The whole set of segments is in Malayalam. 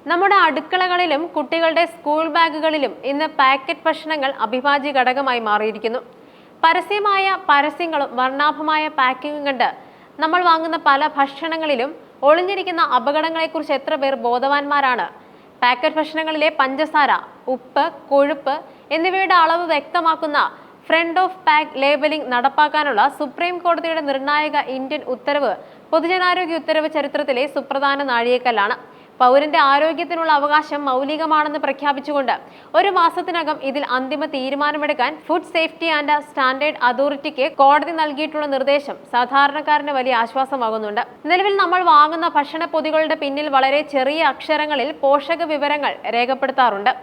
നമ്മുടെ അടുക്കളകളിലും കുട്ടികളുടെ സ്കൂൾ ബാഗുകളിലും ഇന്ന് പാക്കറ്റ് ഭക്ഷണങ്ങൾ അവിഭാജ്യ ഘടകമായി മാറിയിരിക്കുന്നു. പരസ്യമായ പരസ്യങ്ങളും വർണ്ണാഭമായ പാക്കിങ്ങും കണ്ട് നമ്മൾ വാങ്ങുന്ന പല ഭക്ഷണങ്ങളിലും ഒളിഞ്ഞിരിക്കുന്ന അപകടങ്ങളെക്കുറിച്ച് എത്ര പേർ ബോധവാന്മാരാണ്? പാക്കറ്റ് ഭക്ഷണങ്ങളിലെ പഞ്ചസാര, ഉപ്പ്, കൊഴുപ്പ് എന്നിവയുടെ അളവ് വ്യക്തമാക്കുന്ന ഫ്രണ്ട് ഓഫ് പാക്ക് ലേബലിംഗ് നടപ്പാക്കാനുള്ള സുപ്രീം കോടതിയുടെ നിർണായക ഇന്ത്യൻ ഉത്തരവ് പൊതുജനാരോഗ്യ ഉത്തരവ് ചരിത്രത്തിലെ സുപ്രധാന നാഴികക്കല്ലാണ്. പൗരന്റെ ആരോഗ്യത്തിനുള്ള അവകാശം മൗലികമാണെന്ന് പ്രഖ്യാപിച്ചുകൊണ്ട് ഒരു മാസത്തിനകം ഇതിൽ അന്തിമ തീരുമാനമെടുക്കാൻ ഫുഡ് സേഫ്റ്റി ആൻഡ് സ്റ്റാൻഡേർഡ് അതോറിറ്റിക്ക് കോടതി നൽകിയിട്ടുള്ള നിർദ്ദേശം സാധാരണക്കാരന് വലിയ ആശ്വാസമാകുന്നുണ്ട്. നിലവിൽ നമ്മൾ വാങ്ങുന്ന ഭക്ഷണപ്പൊതികളുടെ പിന്നിൽ വളരെ ചെറിയ അക്ഷരങ്ങളിൽ പോഷക വിവരങ്ങൾ രേഖപ്പെടുത്താറുണ്ട്.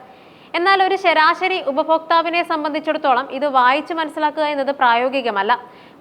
എന്നാൽ ഒരു ശരാശരി ഉപഭോക്താവിനെ സംബന്ധിച്ചിടത്തോളം ഇത് വായിച്ചു മനസ്സിലാക്കുക എന്നത് പ്രായോഗികമല്ല.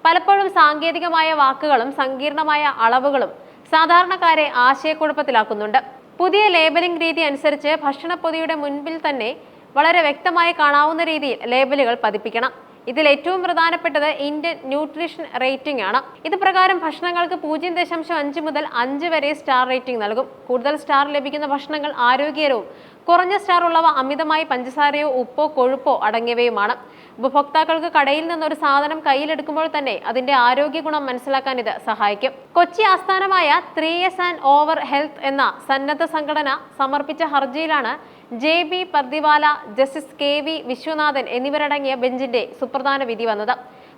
പലപ്പോഴും സാങ്കേതികമായ വാക്കുകളും സങ്കീർണമായ അളവുകളും സാധാരണക്കാരെ ആശയക്കുഴപ്പത്തിലാക്കുന്നുണ്ട്. പുതിയ ലേബലിംഗ് രീതി അനുസരിച്ച് ഭക്ഷണപ്പൊതിയുടെ മുൻപിൽ തന്നെ വളരെ വ്യക്തമായി കാണാവുന്ന രീതിയിൽ ലേബലുകൾ പതിപ്പിക്കണം. ഇതിൽ ഏറ്റവും പ്രധാനപ്പെട്ടത് ഇന്ത്യൻ ന്യൂട്രീഷൻ റേറ്റിംഗ് ആണ്. ഇത് പ്രകാരം ഭക്ഷണങ്ങൾക്ക് 0.5 മുതൽ 5 വരെ സ്റ്റാർ റേറ്റിംഗ് നൽകും. കൂടുതൽ സ്റ്റാർ ലഭിക്കുന്ന ഭക്ഷണങ്ങൾ ആരോഗ്യകരവും, കുറഞ്ഞ സ്റ്റാർ ഉള്ളവ അമിതമായി പഞ്ചസാരയോ ഉപ്പോ കൊഴുപ്പോ അടങ്ങിയവയുമാണ്. ഉപഭോക്താക്കൾക്ക് കടയിൽ നിന്നൊരു സാധനം കയ്യിലെടുക്കുമ്പോൾ തന്നെ അതിന്റെ ആരോഗ്യ ഗുണം മനസ്സിലാക്കാൻ ഇത് സഹായിക്കും. കൊച്ചി ആസ്ഥാനമായ 3S ആൻഡ് ഓവർ ഹെൽത്ത് എന്ന സന്നദ്ധ സംഘടന സമർപ്പിച്ച ഹർജിയിലാണ് JB Pardiwala, justice KV Viswanathan എന്നിവരടങ്ങിയ ബെഞ്ചിന്റെ സുപ്രധാന വിധി വന്നത്.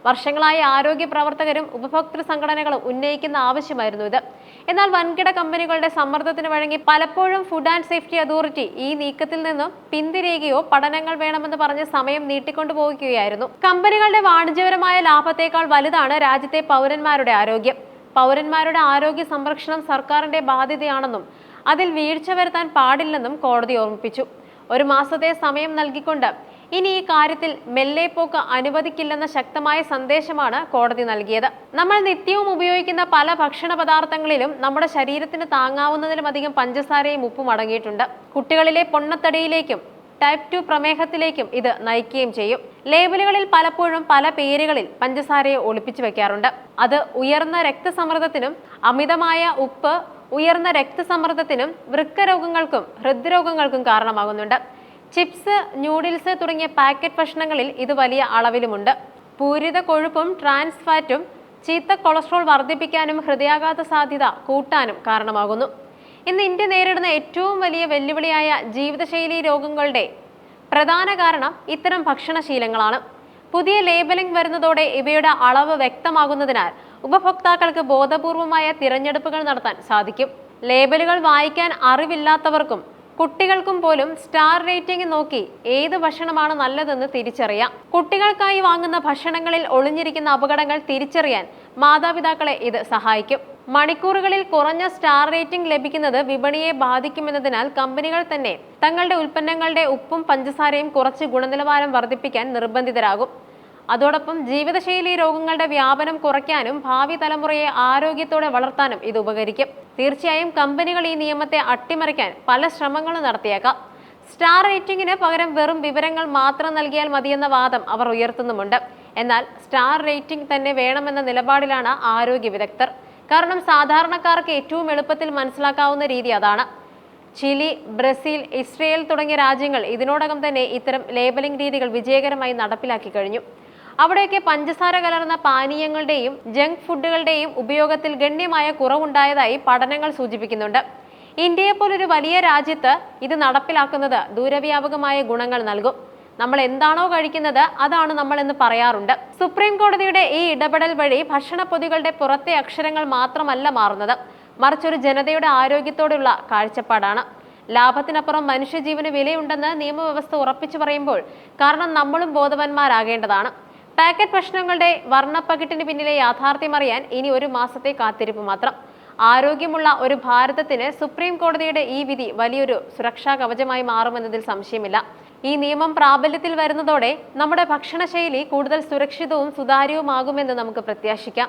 വർഷങ്ങളായി ആരോഗ്യ പ്രവർത്തകരും ഉപഭോക്തൃ സംഘടനകളും ഉന്നയിക്കുന്ന ആവശ്യമായിരുന്നു ഇത്. എന്നാൽ വൻകിട കമ്പനികളുടെ സമ്മർദ്ദത്തിന് വഴങ്ങി പലപ്പോഴും ഫുഡ് ആൻഡ് സേഫ്റ്റി അതോറിറ്റി ഈ നീക്കത്തിൽ നിന്നും പിന്തിരിയുകയോ പഠനങ്ങൾ വേണമെന്ന് പറഞ്ഞ് സമയം നീട്ടിക്കൊണ്ടുപോവുകയായിരുന്നു. കമ്പനികളുടെ വാണിജ്യപരമായ ലാഭത്തേക്കാൾ വലുതാണ് രാജ്യത്തെ പൗരന്മാരുടെ ആരോഗ്യം. പൗരന്മാരുടെ ആരോഗ്യ സംരക്ഷണം സർക്കാരിന്റെ ബാധ്യതയാണെന്നും അതിൽ വീഴ്ച വരുത്താൻ പാടില്ലെന്നും കോടതി ഓർമ്മിപ്പിച്ചു. ഒരു മാസത്തെ സമയം നൽകിക്കൊണ്ട് ഇനി ഈ കാര്യത്തിൽ മെല്ലെപ്പോക്ക് അനുവദിക്കില്ലെന്ന ശക്തമായ സന്ദേശമാണ് കോടതി നൽകിയത്. നമ്മൾ നിത്യവും ഉപയോഗിക്കുന്ന പല ഭക്ഷണ പദാർത്ഥങ്ങളിലും നമ്മുടെ ശരീരത്തിന് താങ്ങാവുന്നതിലുമധികം പഞ്ചസാരയും ഉപ്പും അടങ്ങിയിട്ടുണ്ട്. കുട്ടികളിലെ പൊണ്ണത്തടിയിലേക്കും ടൈപ്പ് 2 പ്രമേഹത്തിലേക്കും ഇത് നയിക്കുകയും ചെയ്യും. ലേബലുകളിൽ പലപ്പോഴും പല പേരുകളിൽ പഞ്ചസാരയെ ഒളിപ്പിച്ചു വെക്കാറുണ്ട്. അത് ഉയർന്ന രക്തസമ്മർദ്ദത്തിനും, അമിതമായ ഉപ്പ് ഉയർന്ന രക്തസമ്മർദ്ദത്തിനും, വൃക്കരോഗങ്ങൾക്കും ഹൃദ്രോഗങ്ങൾക്കും കാരണമാകുന്നുണ്ട്. ചിപ്സ്, ന്യൂഡിൽസ് തുടങ്ങിയ പാക്കറ്റ് ഭക്ഷണങ്ങളിൽ ഇത് വലിയ അളവിലുമുണ്ട്. പൂരിത കൊഴുപ്പും ട്രാൻസ് ഫാറ്റും ചീത്ത കൊളസ്ട്രോൾ വർദ്ധിപ്പിക്കാനും ഹൃദയാഘാത സാധ്യത കൂട്ടാനും കാരണമാകുന്നു. ഇന്ന് ഇന്ത്യ നേരിടുന്ന ഏറ്റവും വലിയ വെല്ലുവിളിയായ ജീവിതശൈലി രോഗങ്ങളുടെ പ്രധാന കാരണം ഇത്തരം ഭക്ഷണശീലങ്ങളാണ്. പുതിയ ലേബലിംഗ് വരുന്നതോടെ ഇവയുടെ അളവ് വ്യക്തമാകുന്നതിനാൽ ഉപഭോക്താക്കൾക്ക് ബോധപൂർവമായ തിരഞ്ഞെടുപ്പുകൾ നടത്താൻ സാധിക്കും. ലേബലുകൾ വായിക്കാൻ അറിവില്ലാത്തവർക്കും കുട്ടികൾക്കും പോലും സ്റ്റാർ റേറ്റിംഗ് നോക്കി ഏത് ഭക്ഷണമാണ് നല്ലതെന്ന് തിരിച്ചറിയാം. കുട്ടികൾക്കായി വാങ്ങുന്ന ഭക്ഷണങ്ങളിൽ ഒളിഞ്ഞിരിക്കുന്ന അപകടങ്ങൾ തിരിച്ചറിയാൻ മാതാപിതാക്കളെ ഇത് സഹായിക്കും. മണിക്കൂറുകളിൽ കുറഞ്ഞ സ്റ്റാർ റേറ്റിംഗ് ലഭിക്കുന്നത് വിപണിയെ ബാധിക്കുമെന്നതിനാൽ കമ്പനികൾ തന്നെ തങ്ങളുടെ ഉൽപ്പന്നങ്ങളുടെ ഉപ്പും പഞ്ചസാരയും കുറച്ച് ഗുണനിലവാരം വർദ്ധിപ്പിക്കാൻ നിർബന്ധിതരാകും. അതോടൊപ്പം ജീവിതശൈലി രോഗങ്ങളുടെ വ്യാപനം കുറയ്ക്കാനും ഭാവി തലമുറയെ ആരോഗ്യത്തോടെ വളർത്താനും ഇത് ഉപകരിക്കും. തീർച്ചയായും കമ്പനികൾ ഈ നിയമത്തെ അട്ടിമറിക്കാൻ പല ശ്രമങ്ങളും നടത്തിയേക്കാം. സ്റ്റാർ റേറ്റിംഗിന് പകരം വെറും വിവരങ്ങൾ മാത്രം നൽകിയാൽ മതിയെന്ന വാദം അവർ ഉയർത്തുന്നുമുണ്ട്. എന്നാൽ സ്റ്റാർ റേറ്റിംഗ് തന്നെ വേണമെന്ന നിലപാടിലാണ് ആരോഗ്യ വിദഗ്ധർ. കാരണം സാധാരണക്കാർക്ക് ഏറ്റവും എളുപ്പത്തിൽ മനസ്സിലാക്കാവുന്ന രീതി അതാണ്. ചിലി, ബ്രസീൽ, ഇസ്രയേൽ തുടങ്ങിയ രാജ്യങ്ങൾ ഇതിനോടകം തന്നെ ഇത്തരം ലേബലിംഗ് രീതികൾ വിജയകരമായി നടപ്പിലാക്കി കഴിഞ്ഞു. അവിടെയൊക്കെ പഞ്ചസാര കലർന്ന പാനീയങ്ങളുടെയും ജങ്ക് ഫുഡുകളുടെയും ഉപയോഗത്തിൽ ഗണ്യമായ കുറവുണ്ടായതായി പഠനങ്ങൾ സൂചിപ്പിക്കുന്നുണ്ട്. ഇന്ത്യയെപ്പോലൊരു വലിയ രാജ്യത്ത് ഇത് നടപ്പിലാക്കുന്നത് ദൂരവ്യാപകമായ ഗുണങ്ങൾ നൽകും. നമ്മൾ എന്താണോ കഴിക്കുന്നത് അതാണ് നമ്മൾ എന്ന് പറയാറുണ്ട്. സുപ്രീം കോടതിയുടെ ഈ ഇടപെടൽ വഴി ഭക്ഷണപ്പൊതികളുടെ പുറത്തെ അക്ഷരങ്ങൾ മാത്രമല്ല മാറുന്നത്, മറിച്ചൊരു ജനതയുടെ ആരോഗ്യത്തോടുള്ള കാഴ്ചപ്പാടാണ്. ലാഭത്തിനപ്പുറം മനുഷ്യജീവന് വിലയുണ്ടെന്ന് നിയമവ്യവസ്ഥ ഉറപ്പിച്ചു പറയുമ്പോൾ കാരണം നമ്മളും ബോധവാന്മാരാകേണ്ടതാണ്. പാക്കറ്റ് ഭക്ഷണങ്ങളുടെ വർണ്ണപ്പകിട്ടിന് പിന്നിലെ യാഥാർത്ഥ്യം അറിയാൻ ഇനി ഒരു മാസത്തെ കാത്തിരിപ്പ് മാത്രം. ആരോഗ്യമുള്ള ഒരു ഭാരതത്തിന് സുപ്രീം കോടതിയുടെ ഈ വിധി വലിയൊരു സുരക്ഷാ കവചമായി മാറുമെന്നതിൽ സംശയമില്ല. ഈ നിയമം പ്രാബല്യത്തിൽ വരുന്നതോടെ നമ്മുടെ ഭക്ഷണശൈലി കൂടുതൽ സുരക്ഷിതവും സുതാര്യവുമാകുമെന്ന് നമുക്ക് പ്രത്യാശിക്കാം.